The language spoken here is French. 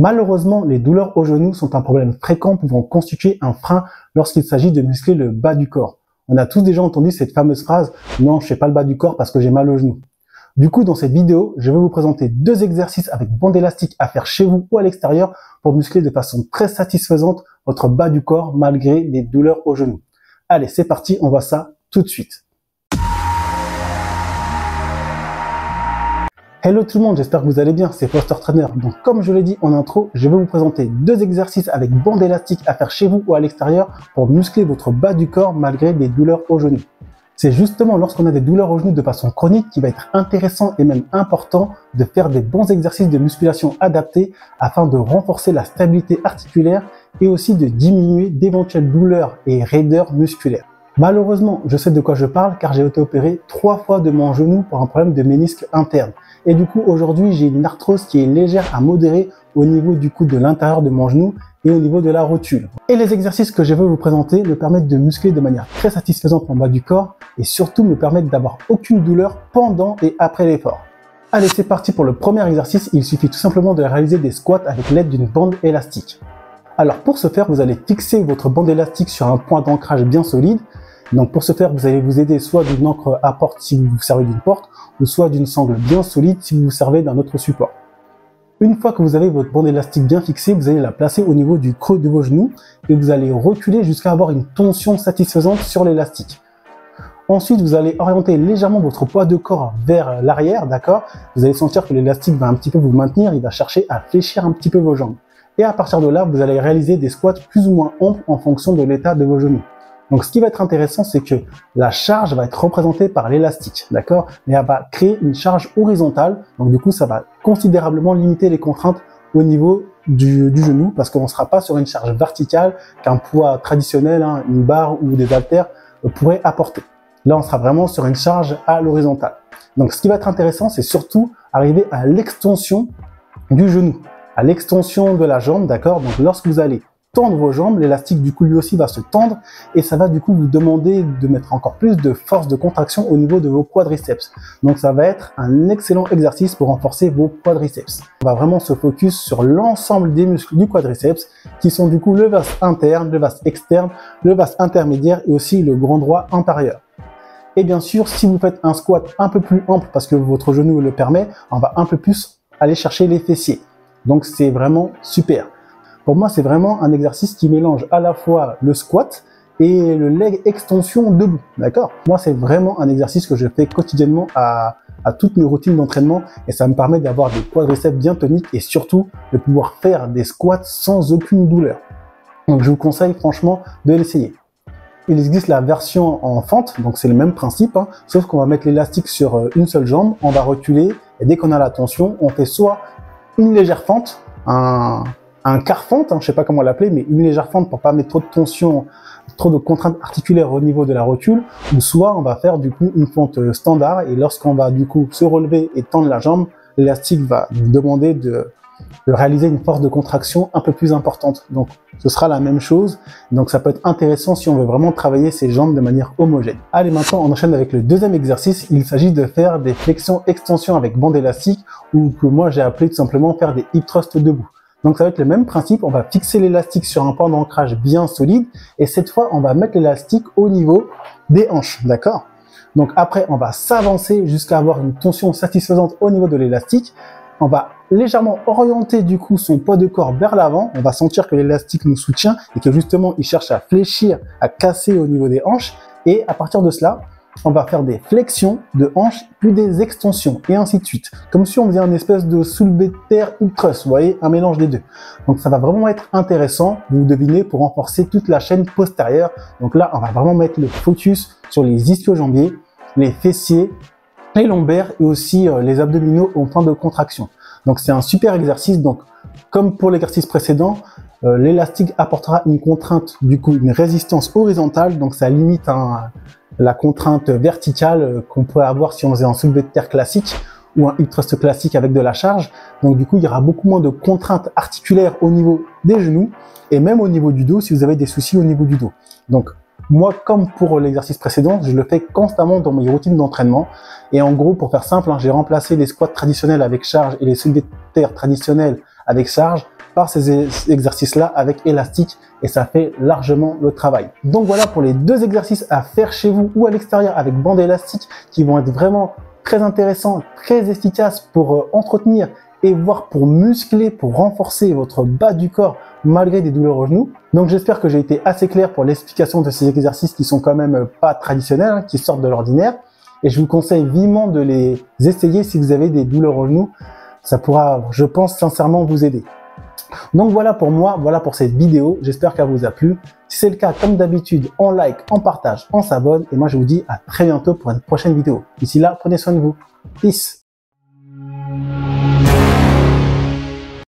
Malheureusement, les douleurs au genou sont un problème fréquent pouvant constituer un frein lorsqu'il s'agit de muscler le bas du corps. On a tous déjà entendu cette fameuse phrase « Non, je fais pas le bas du corps parce que j'ai mal au genou ». Du coup, dans cette vidéo, je vais vous présenter 2 exercices avec bande élastique à faire chez vous ou à l'extérieur pour muscler de façon très satisfaisante votre bas du corps malgré les douleurs au genou. Allez, c'est parti, on voit ça tout de suite. Hello tout le monde, j'espère que vous allez bien, c'est Foster Trainer. Donc comme je l'ai dit en intro, je vais vous présenter 2 exercices avec bande élastique à faire chez vous ou à l'extérieur pour muscler votre bas du corps malgré des douleurs au genou. C'est justement lorsqu'on a des douleurs au genou de façon chronique qu'il va être intéressant et même important de faire des bons exercices de musculation adaptés afin de renforcer la stabilité articulaire et aussi de diminuer d'éventuelles douleurs et raideurs musculaires. Malheureusement, je sais de quoi je parle car j'ai été opéré 3 fois de mon genou pour un problème de ménisque interne. Et du coup, aujourd'hui, j'ai une arthrose qui est légère à modérée au niveau du coup de l'intérieur de mon genou et au niveau de la rotule. Et les exercices que je vais vous présenter me permettent de muscler de manière très satisfaisante mon bas du corps et surtout me permettent d'avoir aucune douleur pendant et après l'effort. Allez, c'est parti pour le premier exercice. Il suffit tout simplement de réaliser des squats avec l'aide d'une bande élastique. Alors pour ce faire, vous allez fixer votre bande élastique sur un point d'ancrage bien solide. Donc pour ce faire, vous allez vous aider soit d'une ancre à porte si vous vous servez d'une porte, ou soit d'une sangle bien solide si vous vous servez d'un autre support. Une fois que vous avez votre bande élastique bien fixée, vous allez la placer au niveau du creux de vos genoux et vous allez reculer jusqu'à avoir une tension satisfaisante sur l'élastique. Ensuite, vous allez orienter légèrement votre poids de corps vers l'arrière, d'accord? Vous allez sentir que l'élastique va un petit peu vous maintenir, il va chercher à fléchir un petit peu vos jambes. Et à partir de là, vous allez réaliser des squats plus ou moins amples en fonction de l'état de vos genoux. Donc, ce qui va être intéressant, c'est que la charge va être représentée par l'élastique, d'accord? Mais elle va créer une charge horizontale. Donc, du coup, ça va considérablement limiter les contraintes au niveau du genou parce qu'on ne sera pas sur une charge verticale qu'un poids traditionnel, une barre ou des haltères pourrait apporter. Là, on sera vraiment sur une charge à l'horizontale. Donc, ce qui va être intéressant, c'est surtout arriver à l'extension du genou, à l'extension de la jambe, d'accord? Donc, lorsque vous allez tendre vos jambes, l'élastique du coup lui aussi va se tendre et ça va du coup vous demander de mettre encore plus de force de contraction au niveau de vos quadriceps. Donc ça va être un excellent exercice pour renforcer vos quadriceps. On va vraiment se focus sur l'ensemble des muscles du quadriceps qui sont du coup le vaste interne, le vaste externe, le vaste intermédiaire et aussi le grand droit antérieur. Et bien sûr, si vous faites un squat un peu plus ample parce que votre genou le permet, on va un peu plus aller chercher les fessiers. Donc c'est vraiment super. Pour moi, c'est vraiment un exercice qui mélange à la fois le squat et le leg extension debout, d'accord? Moi, c'est vraiment un exercice que je fais quotidiennement à toutes mes routines d'entraînement et ça me permet d'avoir des quadriceps bien toniques et surtout de pouvoir faire des squats sans aucune douleur. Donc, je vous conseille franchement de l'essayer. Il existe la version en fente, donc c'est le même principe, sauf qu'on va mettre l'élastique sur une seule jambe, on va reculer et dès qu'on a la tension, on fait soit une légère fente, un quart fente, je sais pas comment l'appeler, mais une légère fente pour pas mettre trop de tension, trop de contraintes articulaires au niveau de la rotule, ou soit on va faire du coup une fente standard et lorsqu'on va du coup se relever et tendre la jambe, l'élastique va nous demander de réaliser une force de contraction un peu plus importante. Donc ce sera la même chose, donc ça peut être intéressant si on veut vraiment travailler ses jambes de manière homogène. Allez, maintenant on enchaîne avec le deuxième exercice, il s'agit de faire des flexions-extensions avec bande élastique, ou que moi j'ai appelé tout simplement faire des hip thrusts debout. Donc ça va être le même principe, on va fixer l'élastique sur un point d'ancrage bien solide et cette fois on va mettre l'élastique au niveau des hanches, d'accord? Donc après on va s'avancer jusqu'à avoir une tension satisfaisante au niveau de l'élastique. On va légèrement orienter du coup son poids de corps vers l'avant, on va sentir que l'élastique nous soutient et que justement il cherche à fléchir, à casser au niveau des hanches et à partir de cela, on va faire des flexions de hanches, puis des extensions, et ainsi de suite. Comme si on faisait un espèce de soulevé de terre hip thrust, vous voyez, un mélange des deux. Donc ça va vraiment être intéressant, vous devinez, pour renforcer toute la chaîne postérieure. Donc là, on va vraiment mettre le focus sur les ischio-jambiers, les fessiers, les lombaires et aussi les abdominaux en fin de contraction. Donc c'est un super exercice. Donc comme pour l'exercice précédent, l'élastique apportera une contrainte, du coup une résistance horizontale, donc ça limite la contrainte verticale qu'on pourrait avoir si on faisait un soulevé de terre classique ou un hip thrust classique avec de la charge. Donc du coup, il y aura beaucoup moins de contraintes articulaires au niveau des genoux et même au niveau du dos si vous avez des soucis au niveau du dos. Donc moi, comme pour l'exercice précédent, je le fais constamment dans mes routines d'entraînement. Et en gros, pour faire simple, j'ai remplacé les squats traditionnels avec charge et les soulevés de terre traditionnels avec charge par ces exercices-là avec élastique et ça fait largement le travail. Donc voilà pour les 2 exercices à faire chez vous ou à l'extérieur avec bande élastique qui vont être vraiment très intéressants, très efficaces pour entretenir et voire pour muscler, pour renforcer votre bas du corps malgré des douleurs aux genoux. Donc j'espère que j'ai été assez clair pour l'explication de ces exercices qui sont quand même pas traditionnels, hein, qui sortent de l'ordinaire. Et je vous conseille vivement de les essayer si vous avez des douleurs aux genoux. Ça pourra, je pense, sincèrement vous aider. Donc voilà pour moi, voilà pour cette vidéo. J'espère qu'elle vous a plu. Si c'est le cas, comme d'habitude, on like, on partage, on s'abonne. Et moi, je vous dis à très bientôt pour une prochaine vidéo. D'ici là, prenez soin de vous. Peace.